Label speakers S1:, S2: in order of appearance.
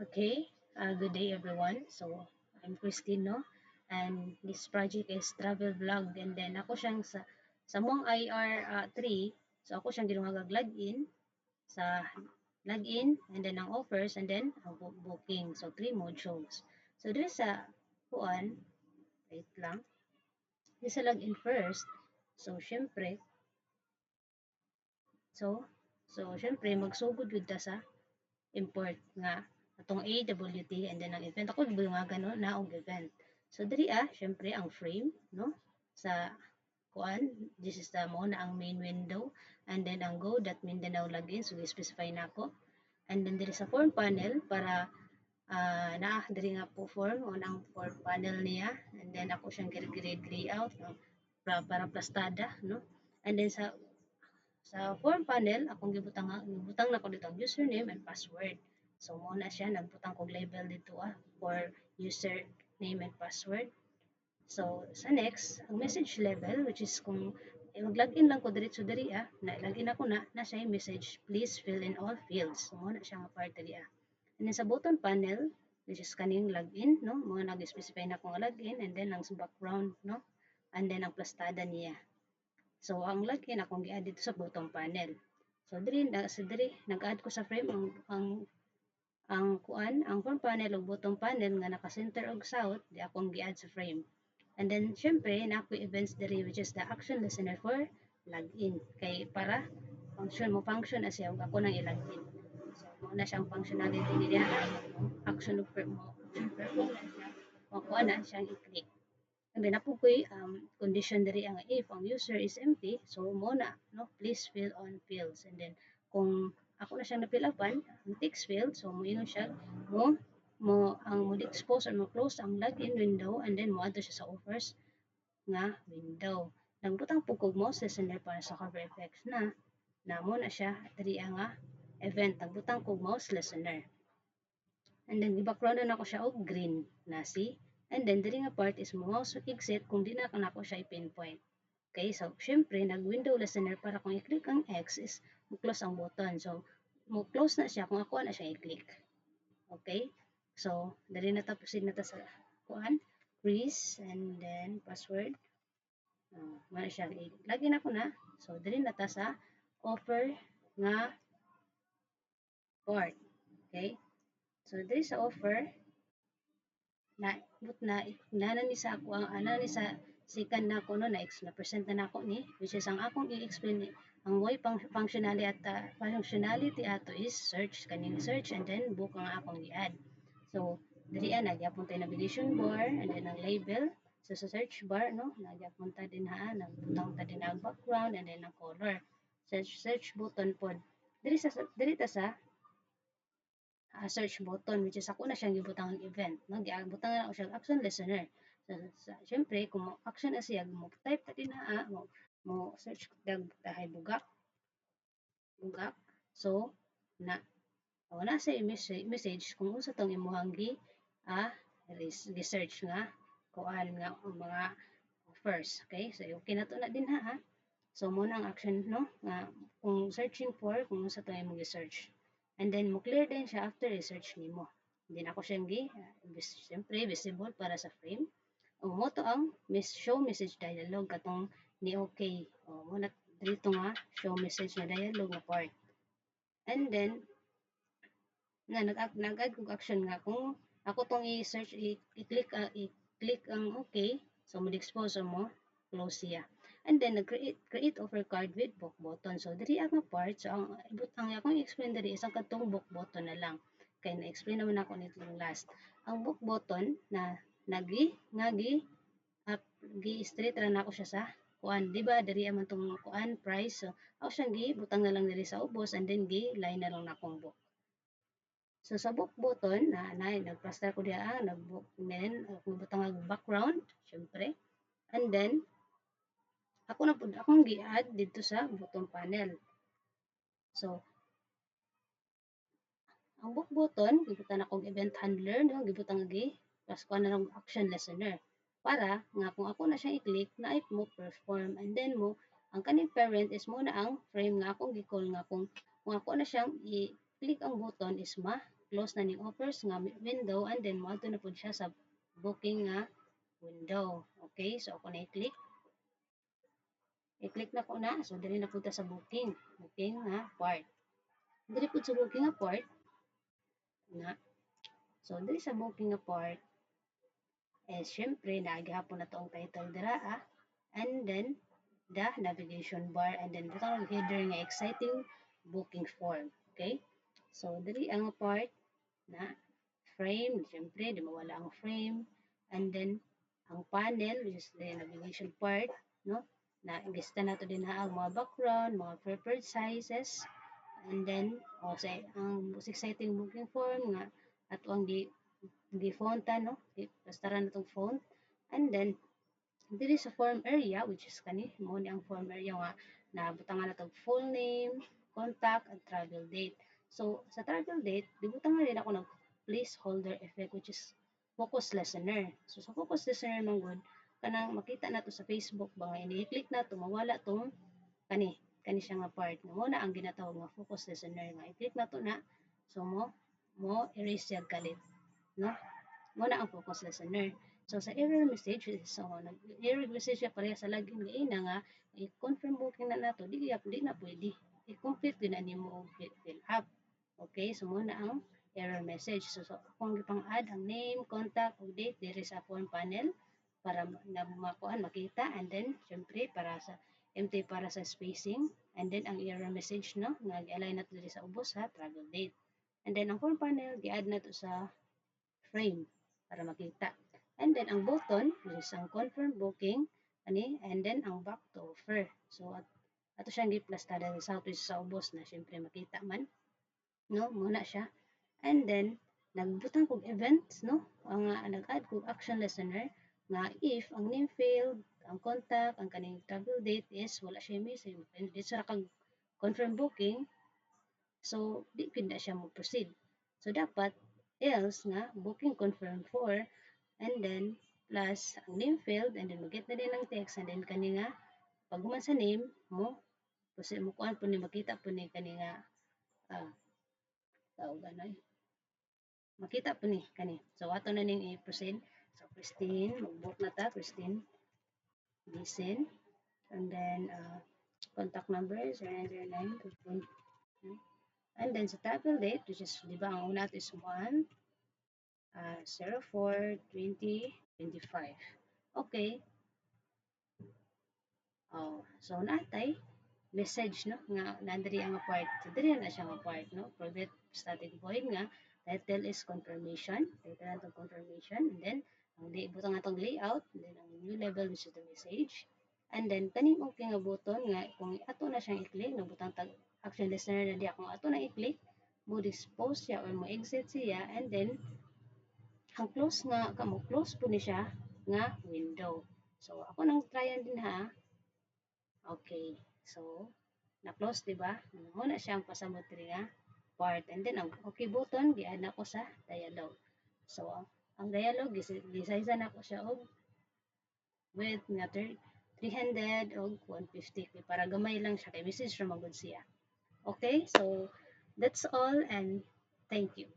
S1: Okay, good day everyone. So, I'm Christine, no? And this project is travel vlog. And then ako siyang sa mong IR3. So, ako siyang ginungagag login sa login and then ang offers and then ang booking. So, three modules. So, dito sa kuan, wait lang. Dito sa login first. So, syempre, so syempre magsugod gud ta sa import nga atong AWT and then ang event ako nga gano na og event. So diri syempre ang frame no sa kuan this is the mo na ang main window and then ang go.mindanao login so specify na ako and then diri sa form panel para naa diri nga po form o ang form panel niya and then ako siyang grade layout no para plastada no and then sa form panel, akong gibutang na ko dito ang username and password. So, mo na siya, nagbutang kong label dito for username and password. So, sa next, ang message level, which is kung mag-login lang ko diretso diri na-login ako na siya yung message, please fill in all fields. So, mo na siya nga part diri And then sa button panel, which is kaning login, no? Mga nag-specify na akong login and then ang background, no? And then ang plastada niya. So ang login akong gi-add dito sa bottom panel. So diri nag-add ko sa frame ang kuan, ang front panel ug bottom panel nga naka-center og south, di akong gi-add sa frame. And then syempre na ako events diri which is the action listener for login kay para function as siya ug ako nang i-login. So mo na siyang functionality niya action mo perform na siya. Kuha na siyang i-click. And then ako ko'y condition diri ang if ang user is empty, so mo na, no, please fill on fields. And then kung ako na siyang na-fill upan, ang text field, so mo ingon siya, mo expose or mo close ang login window and then mo add siya sa offers nga window. Nagbutang po kog mouse listener para sa cover effects na mo na siya diri nga event. Nagbutang kog mouse listener. And then i-background na ako siya og green na see. And then diri nga part is mo mouse exit kung di na ako siya i-pinpoint. Okay, so syempre nag-window listener para kung i-click ang X is mo-close ang button. So mo close na siya kung ako na siya i-click. Okay? So diri na ta proceed na ta sa kuan, Chris and then password. Wala siya lagi na ko na. So diri na ta sa offer nga part. Okay? So diri sa offer na but na ni sa ako ang ana ni sa second na ako no na present na nako ni which is ang akong i-explain ni ang way functionality ato is search kaning search and then book ang akong i-add. So diri nagyapon tay navigation bar and then ang label so sa search bar no nagyapon ta din nagbutang ta din ang background and then ang color search button pod diri ta sa search button which is ako na siyang gibutang ang event no gibutang na ako siyang action listener syempre kung mo action na siya mo type ta din mo search dag tahay bugak so na na sa message kung unsa tong imong ah research nga kuan nga mga offers okay so okay na to na din so mo na ang action no nga kung searching for kung unsa to imong search and then mo clear din siya after research nimo then ako siyang siyempre visible para sa frame o mo to ang show message dialog katong ni okay o mo na dito nga show message na dialog nga part and then nga nag-add kog action nga kung ako tong i-search i-click ang okay so mo expose mo close siya and then nag-create offer card with book button so diri ang part so ang akong explain diri isang kadtong book button na lang kay na-explain naman ako nito last ang book button na nagi gi straight ra na ako siya sa kuan di ba diri man tong kuan price so ako siyang butang na lang diri sa ubos and then line na lang na akong book. So sa book button na nagplaster ko diha nag-book then ako butang ang background syempre and then ako na pud akong gi-add dito sa button panel. So ang book button gibutan akong event handler no gibutang gi plus ko na ng action listener para nga kung ako na siya i-click na mo perform and then mo ang kaning parent is mo na ang frame nga akong gi-call nga kung ako na siyang i-click ang button is close na ning offers nga window and then moadto na pud siya sa booking nga window. Okay, so ako na i-click. I-click na ko na. So diri na pud ta sa booking. Booking nga part. Diri pud sa booking nga part na. So diri sa booking nga part syempre naagihapon na to ang title dira and then the navigation bar and then dito ang header nga exciting booking form. Okay? So diri ang part na frame, syempre di mawala ang frame and then ang panel which is the navigation part, no? Na gista nato din ha ang mga background, mga preferred sizes and then say ang most exciting booking form nga ato ang di fontan, no? Basta na itong font. And then, diri sa form area, which is kani, mo ni ang form area nga, nabutangan na itong full name, contact, and travel date. So, sa travel date, dibutangan rin ako ng placeholder effect, which is focus listener. So, sa focus listener mong good, kanang makita na to sa Facebook, ba nga ini-click na to, mawala tong kani siya nga part. Muna ang ginatawag nga focus listener nga. I-click na to na, so mo erase yan kalit. No? Muna ang focus listener. So sa error message, so nag-error message siya pareha sa login nga ina nga i-confirm booking na nato, di na pwede. I-complete din na nimo fill up. Okay, so muna ang error message. So kung gipang add ang name, contact, ug date diri sa form panel para na makuan makita and then syempre para sa empty para sa spacing and then ang error message no nga gi-align nato diri sa ubos ha travel date. And then ang form panel gi-add nato sa frame para makita. And then ang button is ang confirm booking and then ang back to offer. So ato siyang giplastada sa southwest sa ubos na syempre makita man no muna siya. And then nagbutang kog events no ang nag-add kog action listener nga if ang name field ang contact ang kaning travel date is wala siya missing and di sa kag confirm booking so di pud na siya mo proceed. So dapat else nga booking confirm for and then plus ang name field and then mag-get na din ng text and then kani nga pag human sa name mo kasi mo kuan po ni makita po ni kani nga tawag ano makita po ni kani so ato na ning i-proceed so Christine mag-book na ta Christine Bisin and then contact number 0909 and then sa travel date which is di ba ang una is 1 04/20/25. Okay. Oh, so natay message no nga nandiri ang part. So diri na siya nga part no. Private static void nga title is confirmation. Title natong confirmation and then ang butang atong layout and then ang new level which is the message. And then kaning okay nga button nga kung ato na siyang i-click no butang tag action listener na diya kung ato na i-click mo dispose siya or mo exit siya and then ang close nga kamo close po ni siya nga window. So ako nang tryan din ha. Okay. So na-close di ba? Mo na siyang pasabot diri nga part and then ang okay button gi-add na ko sa dialog. So ang dialog gisize na ko siya og with nga 300 og 150 para gamay lang siya kay message ra magud siya. Okay? So that's all and thank you.